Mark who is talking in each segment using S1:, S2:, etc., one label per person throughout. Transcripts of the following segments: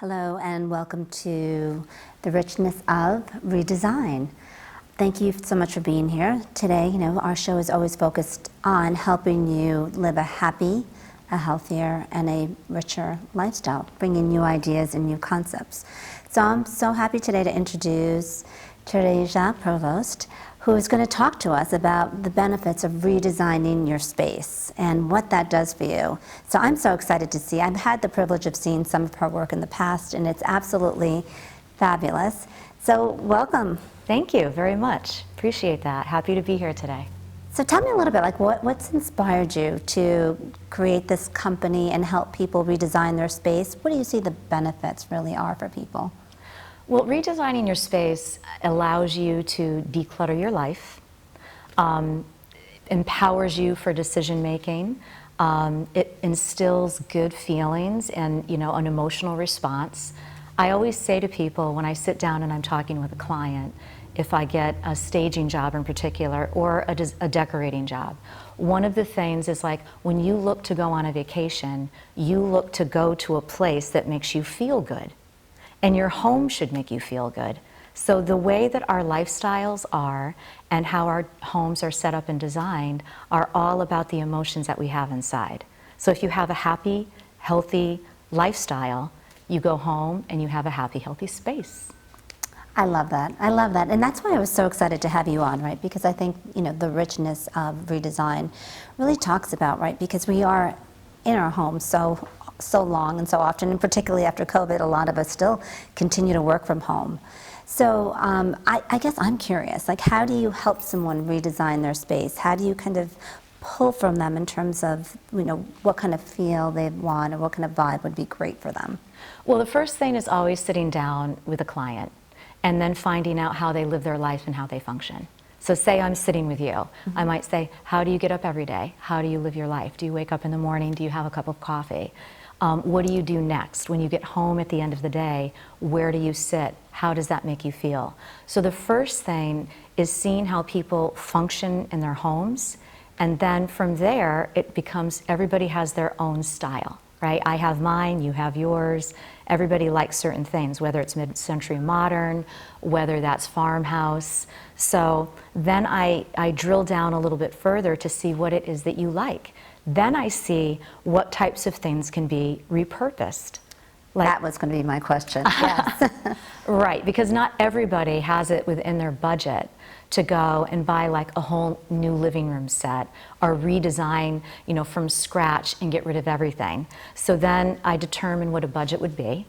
S1: Hello and welcome to the Richness of Redesign. Thank you so much for being here. Today, our show is always focused on helping you live a happy, a healthier, and a richer lifestyle, bringing new ideas and new concepts. So I'm so happy today to introduce Teresa Provost, who is going to talk to us about the benefits of redesigning your space and what that does for you. So I'm so excited to see. I've had the privilege of seeing some of her work in the past, and it's absolutely fabulous. So welcome.
S2: Thank you very much. Appreciate that. Happy to be here today.
S1: So tell me a little bit, like what's inspired you to create this company and help people redesign their space? What do you see the benefits really are for people?
S2: Well, redesigning your space allows you to declutter your life, empowers you for decision making, it instills good feelings and an emotional response. I always say to people when I sit down and I'm talking with a client, if I get a staging job in particular or a decorating job, one of the things is like when you look to go on a vacation, you look to go to a place that makes you feel good. And your home should make you feel good. So the way that our lifestyles are and how our homes are set up and designed are all about the emotions that we have inside. So if you have a happy, healthy lifestyle, you go home and you have a happy, healthy space.
S1: I love that. I love that. And that's why I was so excited to have you on, right? Because I think, the richness of redesign really talks about, right? Because we are in our homes so long and so often, and particularly after COVID, a lot of us still continue to work from home. So I guess I'm curious, like how do you help someone redesign their space? How do you kind of pull from them in terms of, what kind of feel they want or what kind of vibe would be great for them?
S2: Well, the first thing is always sitting down with a client and then finding out how they live their life and how they function. So say I'm sitting with you. Mm-hmm. I might say, how do you get up every day? How do you live your life? Do you wake up in the morning? Do you have a cup of coffee? What do you do next? When you get home at the end of the day, where do you sit? How does that make you feel? So the first thing is seeing how people function in their homes, and then from there, it becomes everybody has their own style, right? I have mine, you have yours. Everybody likes certain things, whether it's mid-century modern, whether that's farmhouse. So then I drill down a little bit further to see what it is that you like. Then I see what types of things can be repurposed.
S1: That was going to be my question. Yes.
S2: Right, because not everybody has it within their budget to go and buy like a whole new living room set or redesign, from scratch and get rid of everything. So then I determine what a budget would be.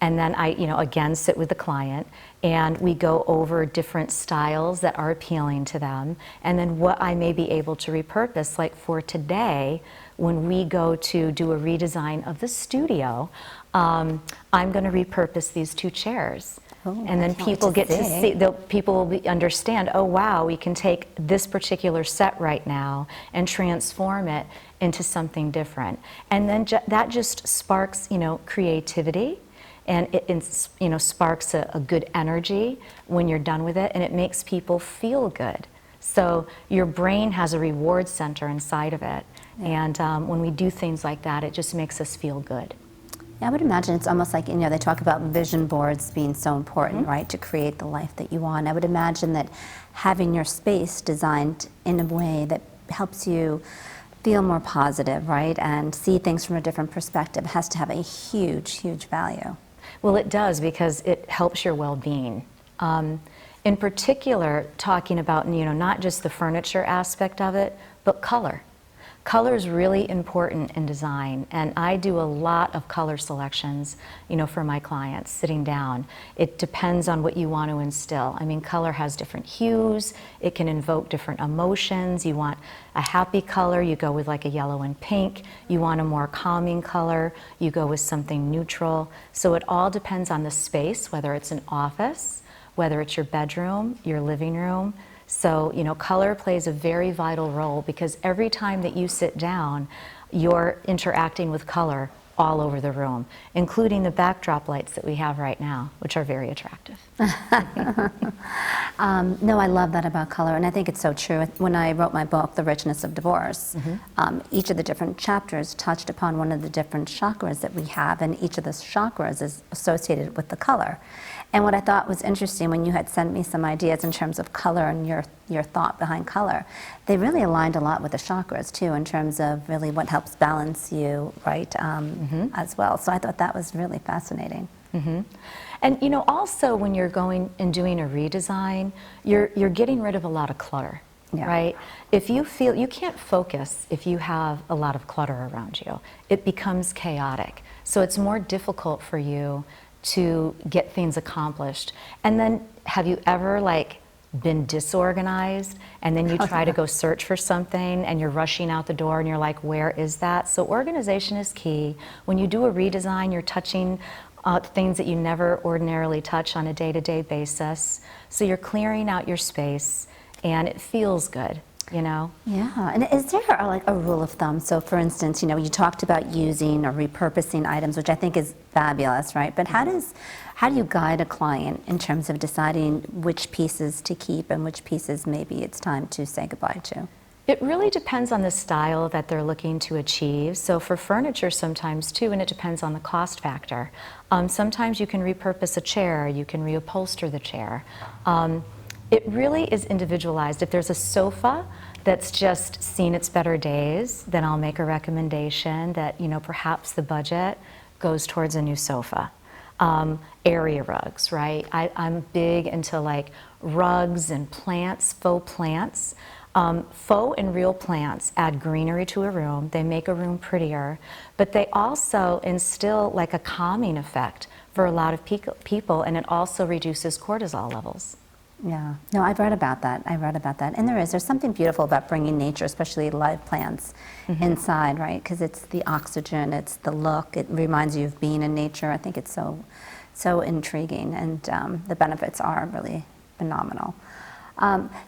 S2: And then I, again, sit with the client and we go over different styles that are appealing to them and then what I may be able to repurpose. Like for today, when we go to do a redesign of the studio, I'm going to repurpose these two chairs.
S1: Oh,
S2: and then people get to see, people will understand, oh wow, we can take this particular set right now and transform it into something different. And then that just sparks, creativity. And it sparks a good energy when you're done with it, and it makes people feel good. So your brain has a reward center inside of it, and when we do things like that, it just makes us feel good.
S1: Yeah, I would imagine it's almost like, they talk about vision boards being so important, mm-hmm. right, to create the life that you want. I would imagine that having your space designed in a way that helps you feel more positive, right, and see things from a different perspective has to have a huge, huge value.
S2: Well, it does because it helps your well-being. In particular, talking about, not just the furniture aspect of it, but color. Color is really important in design, and I do a lot of color selections, for my clients, sitting down. It depends on what you want to instill. I mean, color has different hues. It can invoke different emotions. You want a happy color, you go with like a yellow and pink. You want a more calming color, you go with something neutral. So it all depends on the space, whether it's an office, whether it's your bedroom, your living room. So, color plays a very vital role because every time that you sit down, you're interacting with color all over the room, including the backdrop lights that we have right now, which are very attractive.
S1: No, I love that about color, and I think it's so true. When I wrote my book, The Richness of Divorce, each of the different chapters touched upon one of the different chakras that we have, and each of the chakras is associated with the color. And what I thought was interesting when you had sent me some ideas in terms of color and your thought behind color, they really aligned a lot with the chakras too, in terms of really what helps balance you, right, as well. So I thought that was really fascinating.
S2: And you know, also when you're going and doing a redesign, you're getting rid of a lot of clutter, right? If you feel you can't focus if you have a lot of clutter around you, it becomes chaotic. So it's more difficult for you to get things accomplished. And then have you ever like been disorganized and then you try to go search for something and you're rushing out the door and you're like, where is that? So organization is key. When you do a redesign, you're touching things that you never ordinarily touch on a day-to-day basis. So you're clearing out your space and it feels good, you know?
S1: Yeah, and is there like a rule of thumb? So for instance, you know, you talked about using or repurposing items, which I think is fabulous, right? But how do you guide a client in terms of deciding which pieces to keep and which pieces maybe it's time to say goodbye to?
S2: It really depends on the style that they're looking to achieve. So for furniture sometimes too, and it depends on the cost factor. Sometimes you can repurpose a chair, you can reupholster the chair. It really is individualized. If there's a sofa that's just seen its better days, then I'll make a recommendation that, you know, perhaps the budget goes towards a new sofa. Area rugs, right? I'm big into like rugs and plants, faux plants. Faux and real plants add greenery to a room, they make a room prettier, but they also instill like a calming effect for a lot of people, and it also reduces cortisol levels.
S1: Yeah, no, I've read about that. And there's something beautiful about bringing nature, especially live plants, inside, right? Because it's the oxygen, it's the look, it reminds you of being in nature. I think it's so intriguing, and the benefits are really phenomenal.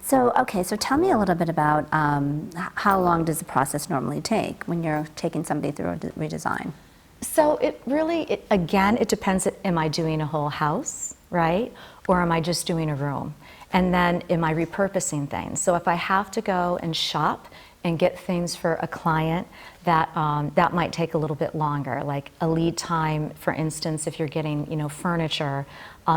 S1: So tell me a little bit about how long does the process normally take when you're taking somebody through a redesign?
S2: So it really, again, it depends, am I doing a whole house, right? Or am I just doing a room? And then am I repurposing things? So if I have to go and shop and get things for a client, that might take a little bit longer, like a lead time, for instance, if you're getting, you know, furniture,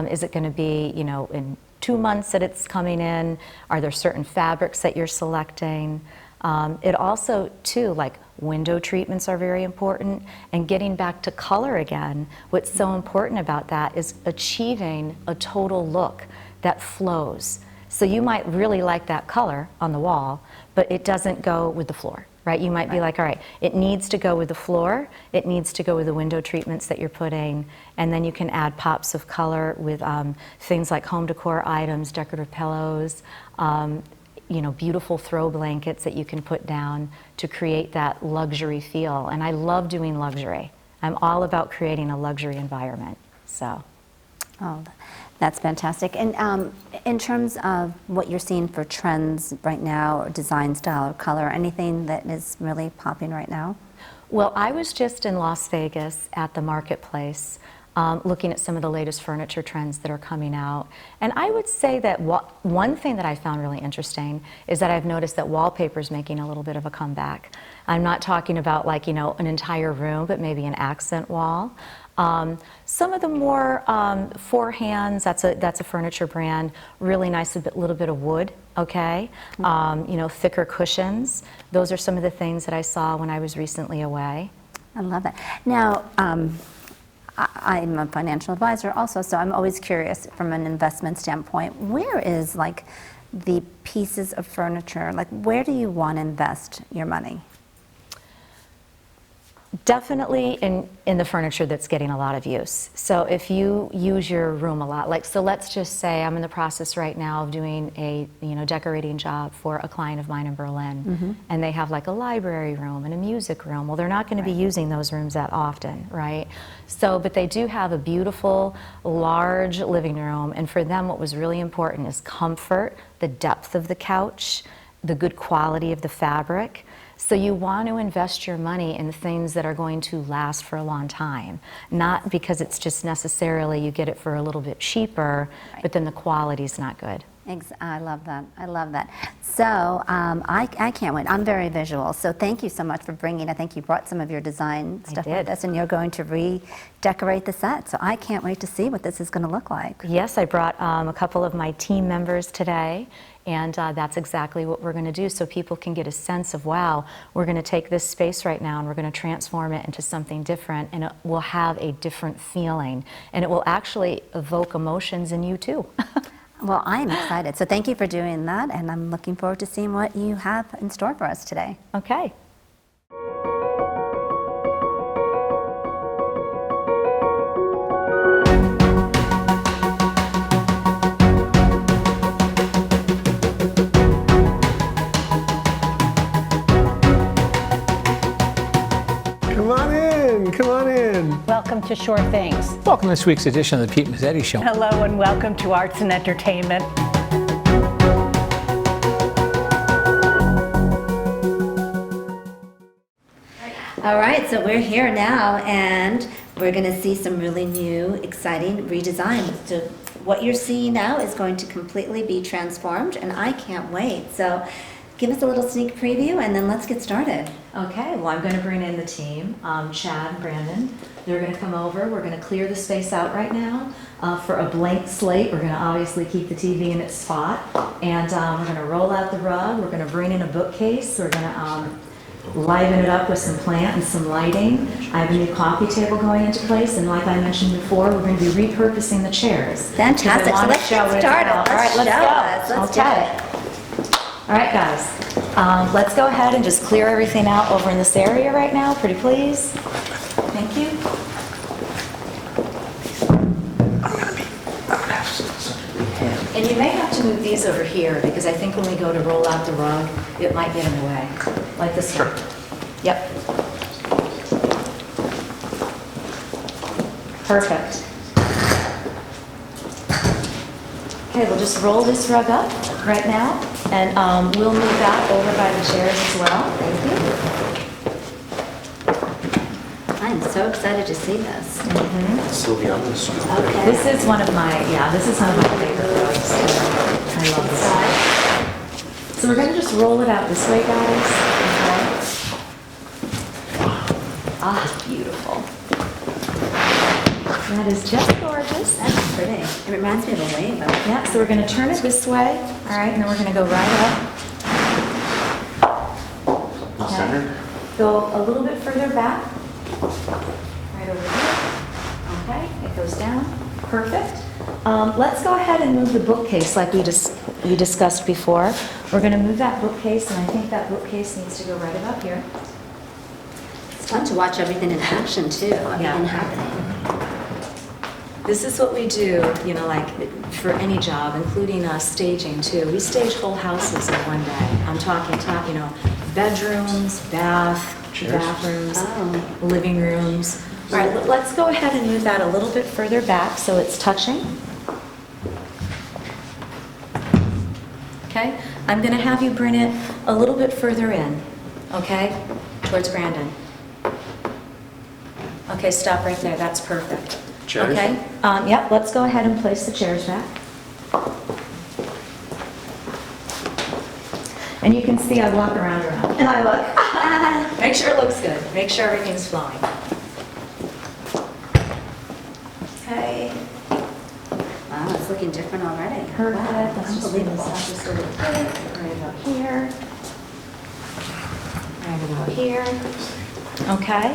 S2: is it gonna be, you know, in 2 months that it's coming in? Are there certain fabrics that you're selecting? It also, too, like window treatments are very important, and getting back to color again, what's so important about that is achieving a total look that flows. So you might really like that color on the wall, but it doesn't go with the floor, right? You might be like, all right, it needs to go with the floor, it needs to go with the window treatments that you're putting, and then you can add pops of color with things like home decor items, decorative pillows, you know, beautiful throw blankets that you can put down to create that luxury feel. And I love doing luxury. I'm all about creating a luxury environment, so.
S1: Oh, that's fantastic. And in terms of what you're seeing for trends right now, or design style or color, anything that is really popping right now?
S2: Well, I was just in Las Vegas at the marketplace looking at some of the latest furniture trends that are coming out. And I would say that one thing that I found really interesting is that I've noticed that wallpaper is making a little bit of a comeback. I'm not talking about like, you know, an entire room, but maybe an accent wall. Some of the more Four Hands, that's a furniture brand, really nice, a little bit of wood, okay? You know, thicker cushions. Those are some of the things that I saw when I was recently away.
S1: I love that. Now, I'm a financial advisor also, so I'm always curious from an investment standpoint, where is like the pieces of furniture, like where do you want to invest your money?
S2: Definitely in the furniture that's getting a lot of use. So if you use your room a lot, like, so let's just say I'm in the process right now of doing a, you know, decorating job for a client of mine in Berlin, and they have like a library room and a music room. Well, they're not going to be using those rooms that often, right? So, but they do have a beautiful, large living room, and for them what was really important is comfort, the depth of the couch, the good quality of the fabric. So you want to invest your money in things that are going to last for a long time, not because it's just necessarily you get it for a little bit cheaper, but then the quality's not good.
S1: I love that. I love that. So I can't wait. I'm very visual. So thank you so much for bringing. I think you brought some of your design stuff with us, and you're going to redecorate the set. So I can't wait to see what this is going to look like.
S2: Yes, I brought a couple of my team members today, and that's exactly what we're going to do, so people can get a sense of, wow, we're going to take this space right now and we're going to transform it into something different, and it will have a different feeling, and it will actually evoke emotions in you too.
S1: Well, I am excited. So thank you for doing that, and I'm looking forward to seeing what you have in store for us today.
S2: Okay.
S3: Come on in, come on in.
S4: Welcome to Sure Things.
S5: Welcome to this week's edition of the Pete Mazzetti Show.
S4: Hello and welcome to Arts and Entertainment.
S1: All right, so we're here now, and we're going to see some really new, exciting redesign. So what you're seeing now is going to completely be transformed, and I can't wait. So give us a little sneak preview, and then let's get started.
S2: Okay, well, I'm going to bring in the team, Chad and Brandon. They're going to come over. We're going to clear the space out right now for a blank slate. We're going to obviously keep the TV in its spot, and we're going to roll out the rug. We're going to bring in a bookcase. We're going to liven it up with some plant and some lighting. I have a new coffee table going into place, and like I mentioned before, we're going to be repurposing the chairs.
S1: Fantastic. So let's get started.
S2: All right, let's go.
S1: Let's do it.
S2: All right, guys, let's go ahead and just clear everything out over in this area right now, pretty please. Thank you. And you may have to move these over here, because I think when we go to roll out the rug, it might get in the way, like this one. Yep. Perfect. Okay, we'll just roll this rug up right now, and we'll move that over by the chairs as well. Thank you.
S1: I am so excited to see this.
S3: Sylvia, I'm going to scoop.
S1: Okay.
S2: This is one of my favorite rugs. I love this. So we're going to just roll it out this way, guys. Okay. Ah, beautiful. That is just gorgeous.
S1: That's pretty. It reminds me of a rainbow.
S2: Yeah, so we're going to turn it this way. All right, and then we're going to go right up.
S3: Center.
S2: Go a little bit further back. Right over here. Okay, it goes down. Perfect. Let's go ahead and move the bookcase like we discussed before. We're going to move that bookcase, and I think that bookcase needs to go right about here.
S1: It's fun to watch everything in action, too. Everything happening.
S2: This is what we do, you know, like for any job, including staging too. We stage whole houses in one day. I'm talking, you know, bedrooms, bathrooms, living rooms. All right, let's go ahead and move that a little bit further back so it's touching. Okay, I'm going to have you bring it a little bit further in, okay, towards Brandon. Okay, stop right there. That's perfect.
S3: Chairs?
S2: Okay, yep, let's go ahead and place the chairs back. And you can see I walk around and I look. Make sure it looks good. Make sure everything's flowing. Okay.
S1: Wow, it's looking different already.
S2: Perfect.
S1: Wow,
S2: Let's just move this
S1: unbelievable.
S2: up just a little bit. Right about here. Right about here. Okay.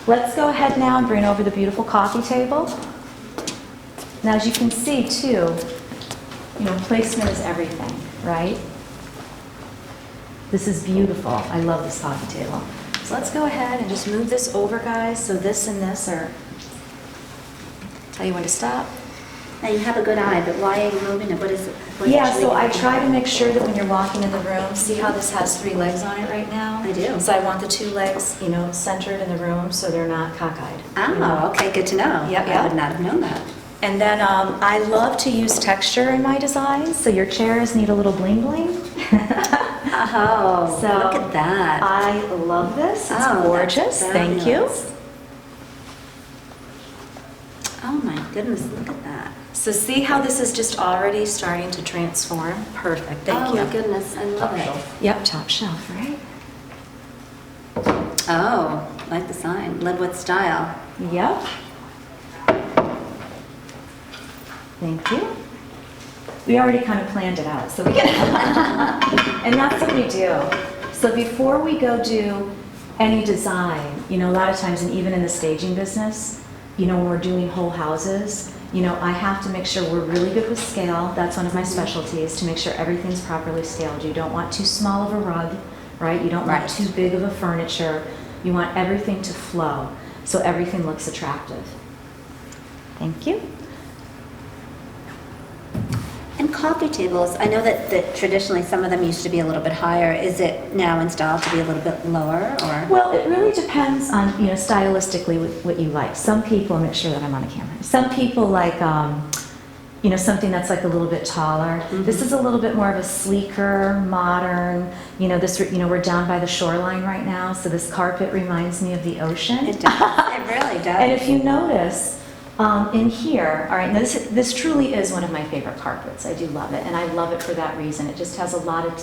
S2: Let's go ahead now and bring over the beautiful coffee table. Now, as you can see, too, you know, placement is everything, right? This is beautiful. I love this coffee table. So let's go ahead and just move this over, guys. So this and this are, tell you when to stop.
S1: Now, you have a good eye, but why are you moving it? What is it? What
S2: Yeah,
S1: actually
S2: so I
S1: is it?
S2: try to make sure that when you're walking in the room, see how this has 3 legs on it right now?
S1: I do.
S2: So I want the 2 legs, you know, centered in the room so they're not cockeyed. you know?
S1: Oh, okay, good to know.
S2: Yep,
S1: I
S2: yep.
S1: would not have known that.
S2: And then I love to use texture in my designs, so your chairs need a little bling bling.
S1: Oh,
S2: So
S1: look at that.
S2: I love this. It's
S1: Oh,
S2: gorgeous.
S1: that's
S2: Thank you.
S1: fabulous. Oh my goodness, look at that.
S2: So see how this is just already starting to transform? Perfect. Thank
S1: Oh
S2: you.
S1: my goodness, I love it.
S2: Yep, top shelf, right?
S1: Oh, like the sign, live with style.
S2: Yep. Thank you. We already kind of planned it out, so we can. And that's what we do. So before we go do any design, a lot of times, and even in the staging business, when we're doing whole houses, I have to make sure we're really good with scale. That's one of my specialties, to make sure everything's properly scaled. You don't want too small of a rug, right? You don't want too big of a furniture. You want everything to flow, so everything looks attractive. Thank you.
S1: And coffee tables, I know that traditionally some of them used to be a little bit higher. Is it now in style to be a little bit lower, or?
S2: Well, it really depends on, stylistically what you like. Some people, make sure that I'm on the camera. Some people like, something that's like a little bit taller. This is a little bit more of a sleeker, modern, we're down by the shoreline right now, so this carpet reminds me of the ocean.
S1: It does, it really does.
S2: And if you notice, in here, all right, now this truly is one of my favorite carpets. I do love it, and I love it for that reason. It just has a lot of,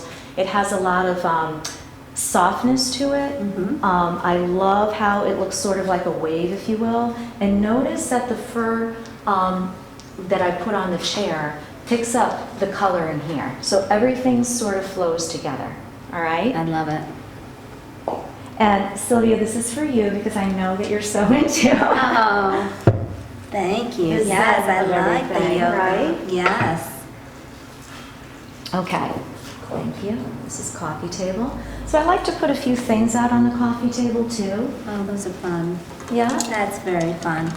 S2: softness to it. I love how it looks sort of like a wave, if you will. And notice that the fur that I put on the chair picks up the color in here. So everything sort of flows together, all right?
S1: I love it.
S2: And Sylvia, this is for you because I know that you're so into
S1: Oh, thank you.
S2: the
S1: Yes, I
S2: zen of
S1: like the
S2: everything,
S1: yoga.
S2: right?
S1: Yes.
S2: Okay, thank you. This is coffee table. So I like to put a few things out on the coffee table too.
S1: Oh, those are fun.
S2: Yeah?
S1: That's very fun.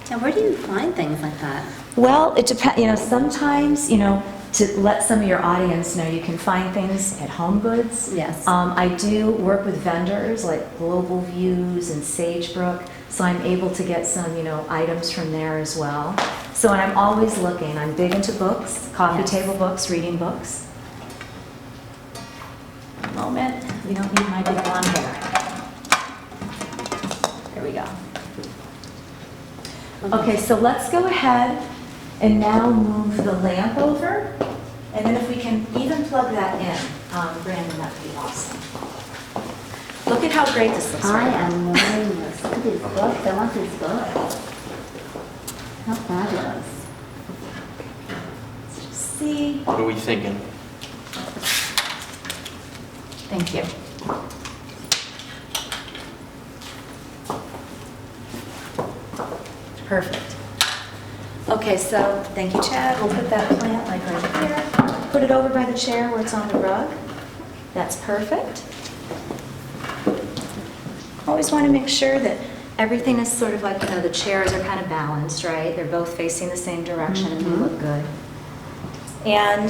S1: Now, where do you find things like that?
S2: Well, it depends, sometimes, to let some of your audience know, you can find things at Home Goods.
S1: Yes.
S2: I do work with vendors like Global Views and Sagebrook, so I'm able to get some, items from there as well. So, and I'm always looking. I'm big into books, coffee
S1: Yes.
S2: table books, reading books. One moment. You don't need my big blonde hair. There we go. Okay, so let's go ahead and now move the lamp over. And then if we can even plug that in, Brandon, that would be awesome. Look at how great this looks
S1: I
S2: right now.
S1: am loving this. Look at these books. I want these books. How fabulous.
S2: Let's just see.
S6: What are we thinking?
S2: Thank you. Perfect. Okay, so thank you, Chad. We'll put that plant like right here. Put it over by the chair where it's on the rug. That's perfect. Always want to make sure that everything is sort of like, the chairs are kind of balanced, right? They're both facing the same direction and they look good. And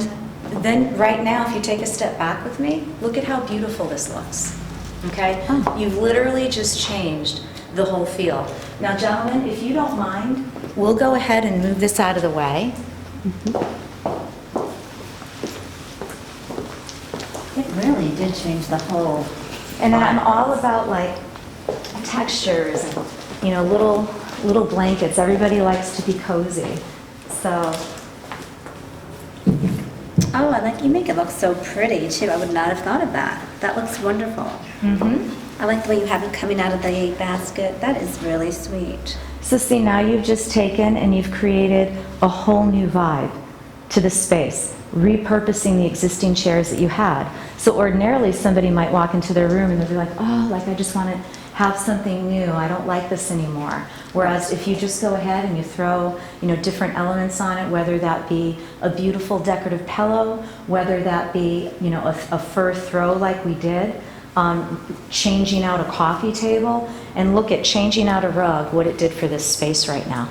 S2: then right now, if you take a step back with me, look at how beautiful this looks, okay? You've literally just changed the whole feel. Now, gentlemen, if you don't mind, we'll go ahead and move this out of the way.
S1: It really did change the whole.
S2: And then I'm all about like textures and, little blankets. Everybody likes to be cozy. So,
S1: Oh, I like you make it look so pretty too. I would not have thought of that. That looks wonderful. I like the way you have it coming out of the basket. That is really sweet.
S2: so see, now you've just taken and you've created a whole new vibe to the space, repurposing the existing chairs that you had. So ordinarily somebody might walk into their room and they'll be like, oh, like I just want to have something new. I don't like this anymore. Whereas if you just go ahead and you throw, different elements on it, whether that be a beautiful decorative pillow, whether that be, a fur throw like we did, changing out a coffee table, and look at changing out a rug, what it did for this space right now.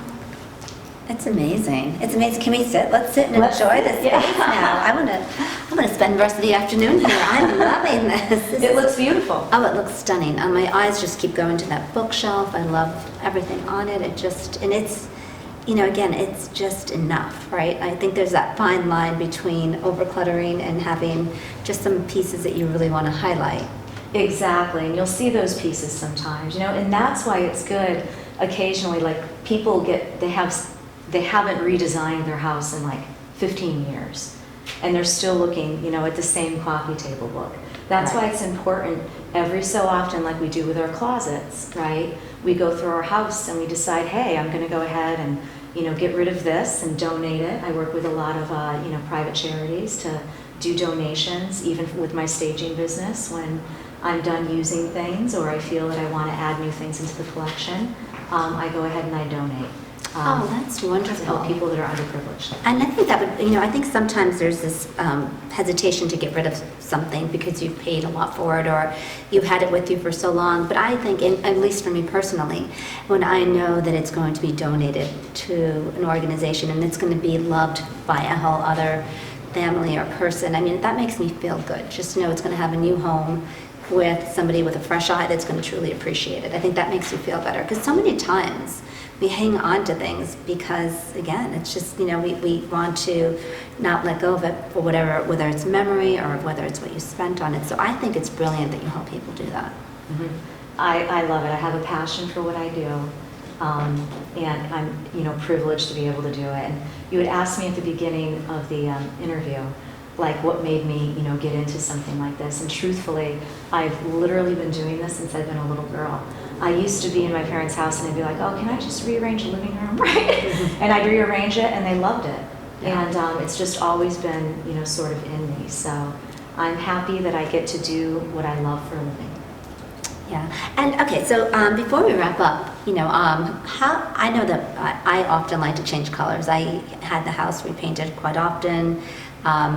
S1: It's amazing. It's amazing. Can we sit? Let's sit and
S2: Let's
S1: enjoy
S2: sit,
S1: this
S2: yeah.
S1: space now. I'm gonna spend the rest of the afternoon here. I'm loving this.
S2: It looks beautiful.
S1: Oh, it looks stunning. My eyes just keep going to that bookshelf. I love everything on it. And it's again, it's just enough, right? I think there's that fine line between overcluttering and having just some pieces that you really want to highlight.
S2: Exactly, and you'll see those pieces sometimes, and that's why it's good occasionally, like people they haven't redesigned their house in like 15 years, and they're still looking, at the same coffee table book. That's why it's important every so often, like we do with our closets, right? We go through our house and we decide, hey, I'm going to go ahead and, get rid of this and donate it. I work with a lot of, private charities to do donations, even with my staging business. When I'm done using things or I feel that I want to add new things into the collection, I go ahead and I donate.
S1: That's wonderful.
S2: To help people that are underprivileged.
S1: And I think that would, I think sometimes there's this hesitation to get rid of something because you've paid a lot for it or you've had it with you for so long. But I think, at least for me personally, when I know that it's going to be donated to an organization and it's going to be loved by a whole other family or person, that makes me feel good. Just to know it's going to have a new home with somebody with a fresh eye that's going to truly appreciate it. I think that makes you feel better because so many times we hang on to things because, again, it's just, we want to not let go of it for whether it's memory or whether it's what you spent on it. So I think it's brilliant that you help people do that.
S2: Mm-hmm. I love it. I have a passion for what I do, and I'm, privileged to be able to do it. And you had asked me at the beginning of the interview, like what made me, get into something like this. And truthfully, I've literally been doing this since I've been a little girl. I used to be in my parents' house and they'd be like, oh, can I just rearrange the living room, right? And I'd rearrange it and they loved it. Yeah. And it's just always been, sort of in me. So I'm happy that I get to do what I love for a living.
S1: Yeah. And okay, so before we wrap up, how I know that I often like to change colors. I had the house repainted quite often.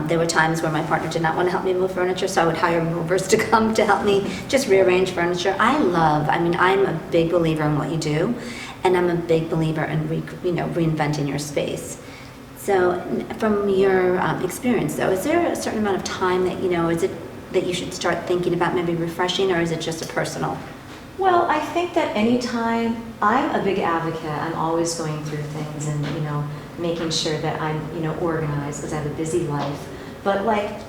S1: There were times where my partner did not want to help me move furniture, so I would hire movers to come to help me just rearrange furniture. I'm a big believer in what you do, and I'm a big believer in reinventing your space. So from your experience, though, is there a certain amount of time that, is it that you should start thinking about maybe refreshing, or is it just a personal?
S2: Well, I think that anytime, I'm a big advocate. I'm always going through things and, making sure that I'm, organized because I have a busy life. But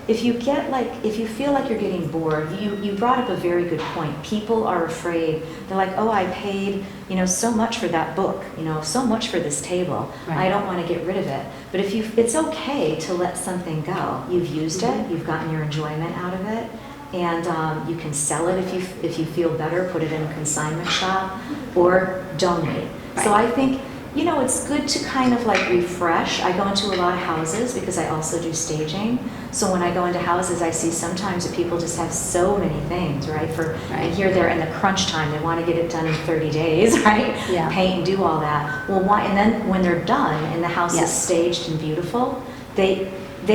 S2: if you feel like you're getting bored, you brought up a very good point. People are afraid. They're like, oh, I paid, so much for that book, so much for this table. Right. I don't want to get rid of it. But it's okay to let something go. You've used it. You've gotten your enjoyment out of it. And you can sell it if you feel better, put it in a consignment shop, or donate. Right. So I think, it's good to kind of refresh. I go into a lot of houses because I also do staging. So when I go into houses, I see sometimes that people just have so many things, right? And here they're in the crunch time. They want to get it done in 30 days, right?
S1: Yeah.
S2: Paint and do all that. Well, why? And then when they're done and the house is staged and beautiful, they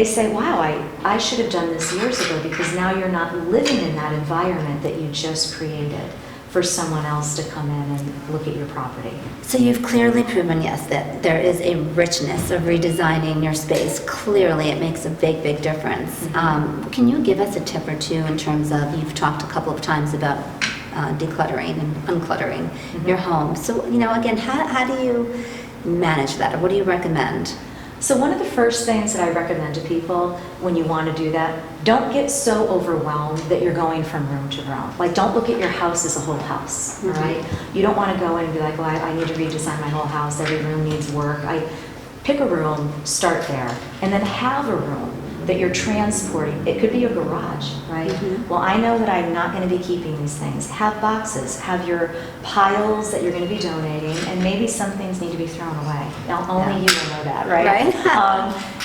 S2: say, wow, I should have done this years ago, because now you're not living in that environment that you just created for someone else to come in and look at your property.
S1: So you've clearly proven, yes, that there is a richness of redesigning your space. Clearly, it makes a big, big difference. Mm-hmm. Can you give us a tip or two in terms of, you've talked a couple of times about decluttering and uncluttering your home. So, again, how do you manage that, or what do you recommend?
S2: So one of the first things that I recommend to people when you want to do that, don't get so overwhelmed that you're going from room to room. Don't look at your house as a whole house, all right? You don't want to go in and be like, well, I need to redesign my whole house. Every room needs work. Pick a room, start there, and then have a room that you're transporting. It could be a garage, right? Well, I know that I'm not going to be keeping these things. Have boxes, have your piles that you're going to be donating, and maybe some things need to be thrown away. Now, only you will know that, right?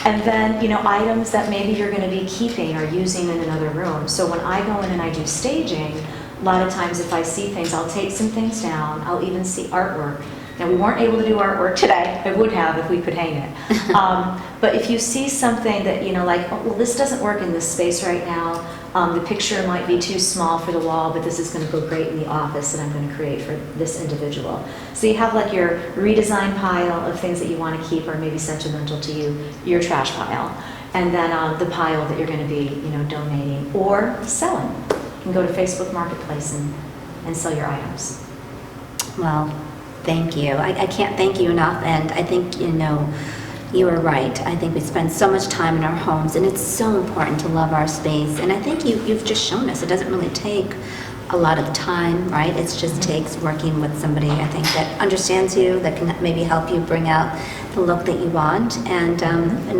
S2: And then, items that maybe you're going to be keeping or using in another room. So when I go in and I do staging, a lot of times if I see things, I'll take some things down. I'll even see artwork. Now, we weren't able to do artwork today. I would have if we could hang it. But if you see something that, oh, well, this doesn't work in this space right now. The picture might be too small for the wall, but this is going to go great in the office that I'm going to create for this individual. So you have your redesign pile of things that you want to keep or maybe sentimental to you, your trash pile, and then the pile that you're going to be, donating or selling. You can go to Facebook Marketplace and sell your items.
S1: Well, thank you. I can't thank you enough, and I think, you are right. I think we spend so much time in our homes, and it's so important to love our space. And I think you've just shown us it doesn't really take a lot of time, right? It just takes working with somebody, I think, that understands you, that can maybe help you bring out the look that you want. And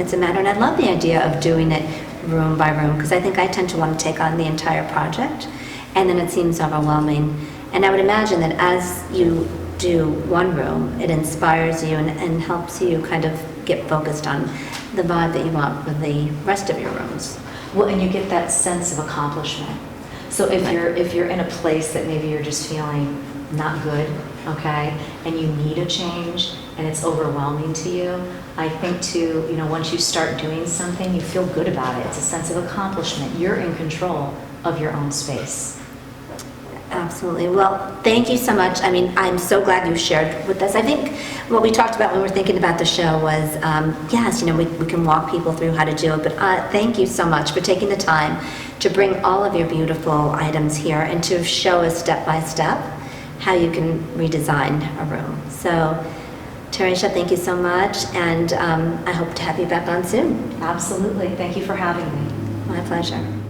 S1: it's a matter, and I love the idea of doing it room by room, because I think I tend to want to take on the entire project, and then it seems overwhelming. And I would imagine that as you do one room, it inspires you and helps you kind of get focused on the vibe that you want for the rest of your rooms.
S2: Well, and you get that sense of accomplishment. So if you're in a place that maybe you're just feeling not good, okay, and you need a change and it's overwhelming to you, I think too, once you start doing something, you feel good about it. It's a sense of accomplishment. You're in control of your own space.
S1: Absolutely. Well, thank you so much. I mean, I'm so glad you shared with us. I think what we talked about when we were thinking about the show was, yes, we can walk people through how to do it, but thank you so much for taking the time to bring all of your beautiful items here and to show us step by step how you can redesign a room. So, Tarisha, thank you so much, and I hope to have you back on soon.
S2: Absolutely. Thank you for having me.
S1: My pleasure.